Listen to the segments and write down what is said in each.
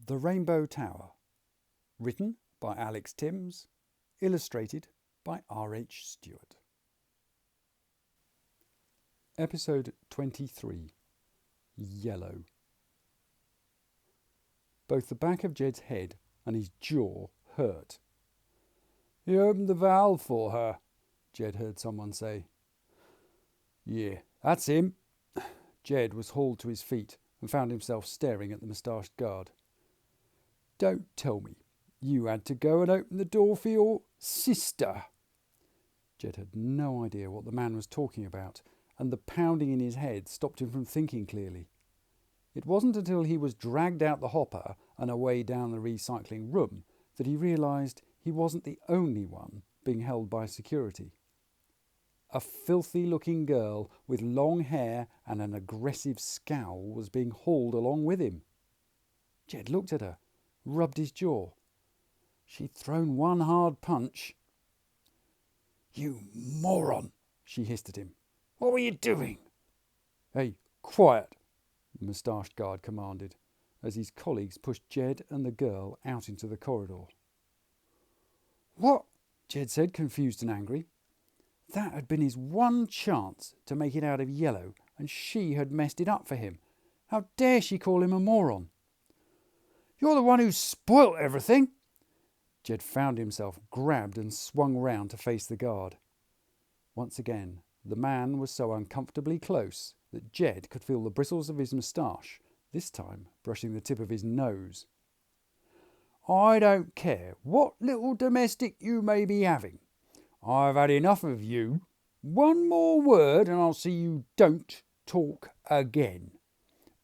The Rainbow Tower. Written by Alex Tymms. Illustrated by R H Stewart. Episode 23. Yellow. Both the back of Jed's head and his jaw hurt. "You opened the valve for her," Jed heard someone say. "Yeah, that's him." Jed was hauled to his feet and found himself staring at the moustached guard. "Don't tell me you had to go and open the door for your sister." Jed had no idea what the man was talking about, and the pounding in his head stopped him from thinking clearly. It wasn't until he was dragged out the hopper and away down the recycling room that he realised he wasn't the only one being held by security. A filthy-looking girl with long hair and an aggressive scowl was being hauled along with him. Jed looked at her, rubbed his jaw. She'd thrown one hard punch. "You moron," she hissed at him. "What were you doing?" "Hey, quiet," the moustached guard commanded, as his colleagues pushed Jed and the girl out into the corridor. "What?" Jed said, confused and angry. That had been his one chance to make it out of Yellow, and she had messed it up for him. How dare she call him a moron? "You're the one who spoilt everything." Jed found himself grabbed and swung round to face the guard. Once again, the man was so uncomfortably close that Jed could feel the bristles of his moustache, this time brushing the tip of his nose. "I don't care what little domestic you may be having. I've had enough of you. One more word and I'll see you don't talk again.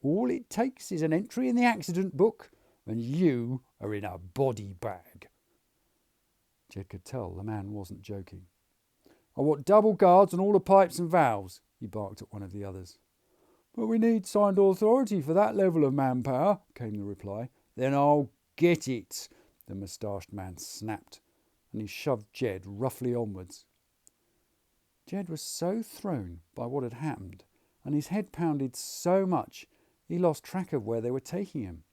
All it takes is an entry in the accident book and you are in a body bag." Jed could tell the man wasn't joking. "I want double guards on all the pipes and valves," he barked at one of the others. "But we need signed authority for that level of manpower," came the reply. "Then I'll get it," the moustached man snapped, and he shoved Jed roughly onwards. Jed was so thrown by what had happened, and his head pounded so much, he lost track of where they were taking him.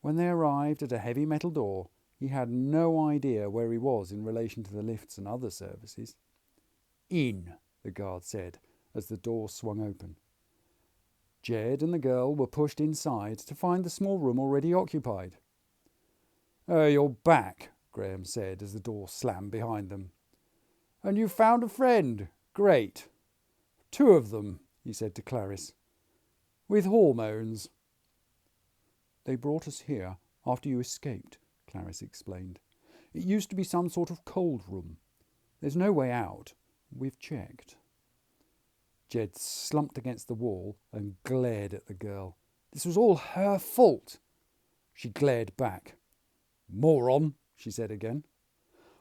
When they arrived at a heavy metal door, he had no idea where he was in relation to the lifts and other services. "In," the guard said, as the door swung open. Jed and the girl were pushed inside to find the small room already occupied. "You're back," Graham said as the door slammed behind them. "And you found a friend. Great. 2 of them," he said to Clarice. "With hormones." "They brought us here after you escaped," Clarice explained. "It used to be some sort of cold room. There's no way out. We've checked." Jed slumped against the wall and glared at the girl. This was all her fault. She glared back. "Moron," she said again.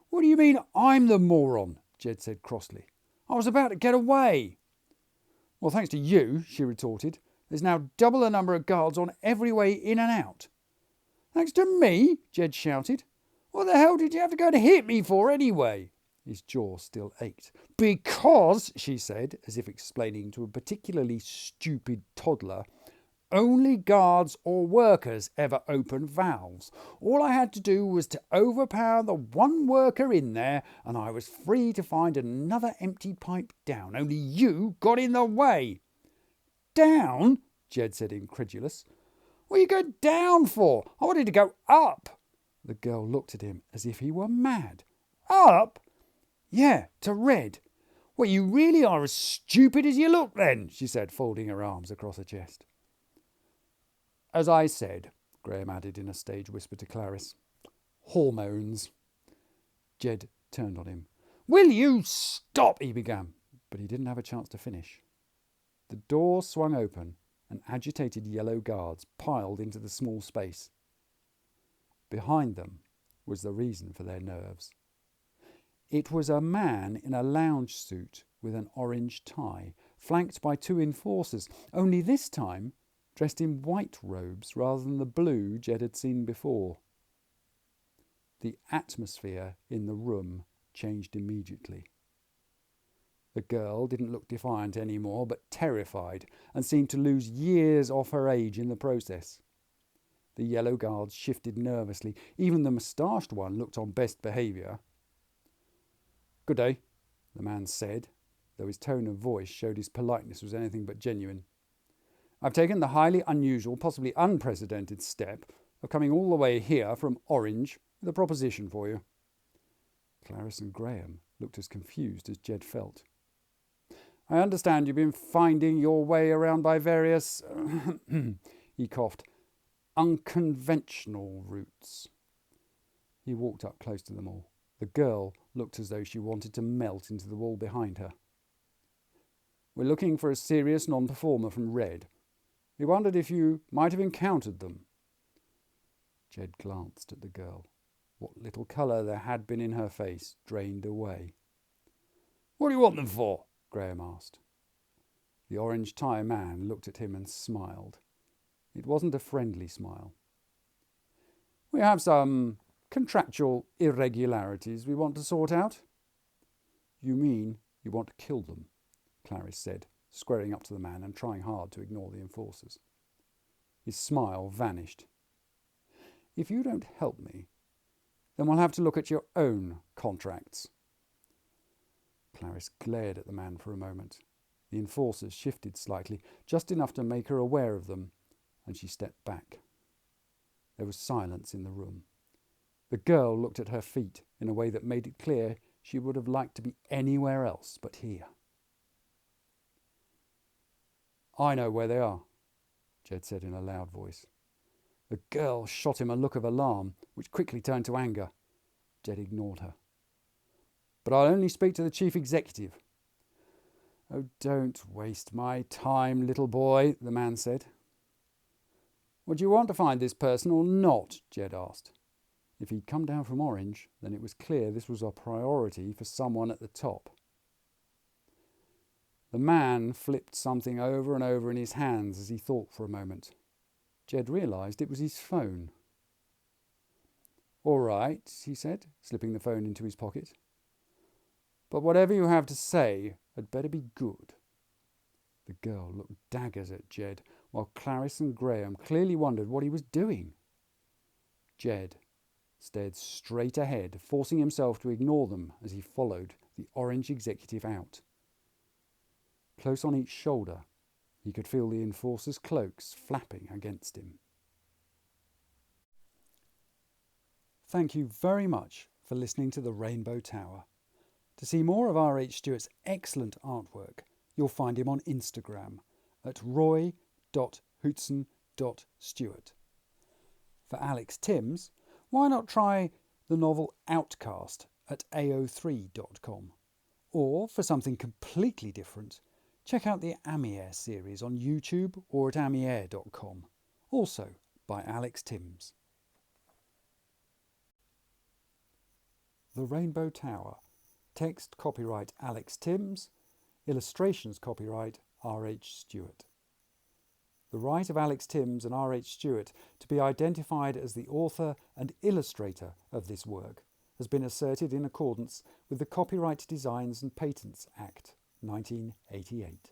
"What do you mean I'm the moron?" Jed said crossly. "I was about to get away." "Well, thanks to you," she retorted. "There's now double the number of guards on every way in and out." "Thanks to me?" Jed shouted. "What the hell did you have to go and hit me for anyway?" His jaw still ached. "Because," she said, as if explaining to a particularly stupid toddler, "only guards or workers ever open valves. All I had to do was to overpower the one worker in there and I was free to find another empty pipe down. Only you got in the way." "Down?" Jed said, incredulous. "What are you going down for? I wanted to go up." The girl looked at him as if he were mad. "Up?" "Yeah, to Red." "Well, you really are as stupid as you look then," she said, folding her arms across her chest. "As I said," Graham added in a stage whisper to Clarice, "hormones." Jed turned on him. "Will you stop?" he began, but he didn't have a chance to finish. The door swung open and agitated yellow guards piled into the small space. Behind them was the reason for their nerves. It was a man in a lounge suit with an orange tie, flanked by 2 enforcers, only this time dressed in white robes rather than the blue Jed had seen before. The atmosphere in the room changed immediately. The girl didn't look defiant anymore, but terrified, and seemed to lose years off her age in the process. The yellow guards shifted nervously. Even the moustached one looked on best behaviour. "Good day," the man said, though his tone of voice showed his politeness was anything but genuine. "I've taken the highly unusual, possibly unprecedented step of coming all the way here from Orange with a proposition for you." Clarice and Graham looked as confused as Jed felt. "I understand you've been finding your way around by various," he coughed, "unconventional routes." He walked up close to them all. The girl looked as though she wanted to melt into the wall behind her. "We're looking for a serious non-performer from Red. We wondered if you might have encountered them." Jed glanced at the girl. What little colour there had been in her face drained away. "What do you want them for?" Graham asked. The orange tie man looked at him and smiled. It wasn't a friendly smile. "We have some contractual irregularities we want to sort out." "You mean you want to kill them?" Clarice said, squaring up to the man and trying hard to ignore the enforcers. His smile vanished. "If you don't help me, then we'll have to look at your own contracts." Clarice glared at the man for a moment. The enforcers shifted slightly, just enough to make her aware of them, and she stepped back. There was silence in the room. The girl looked at her feet in a way that made it clear she would have liked to be anywhere else but here. "I know where they are," Jed said in a loud voice. The girl shot him a look of alarm, which quickly turned to anger. Jed ignored her. "But I'll only speak to the chief executive." "Oh, don't waste my time, little boy," the man said. "Would you want to find this person or not?" Jed asked. If he'd come down from Orange, then it was clear this was a priority for someone at the top. The man flipped something over and over in his hands as he thought for a moment. Jed realised it was his phone. "All right," he said, slipping the phone into his pocket. "But whatever you have to say had better be good." The girl looked daggers at Jed, while Clarice and Graham clearly wondered what he was doing. Jed stared straight ahead, forcing himself to ignore them as he followed the orange executive out. Close on each shoulder, he could feel the enforcers' cloaks flapping against him. Thank you very much for listening to The Rainbow Tower. To see more of R H Stewart's excellent artwork, you'll find him on Instagram at roy.hootson.stewart. For Alex Tymms, why not try the novel OutCaste at ao3.com? Or, for something completely different, check out the Amier series on YouTube or at amier.com, also by Alex Tymms. The Rainbow Tower. Text copyright Alex Tymms. Illustrations copyright R H Stewart. The right of Alex Tymms and R H Stewart to be identified as the author and illustrator of this work has been asserted in accordance with the Copyright Designs and Patents Act 1988.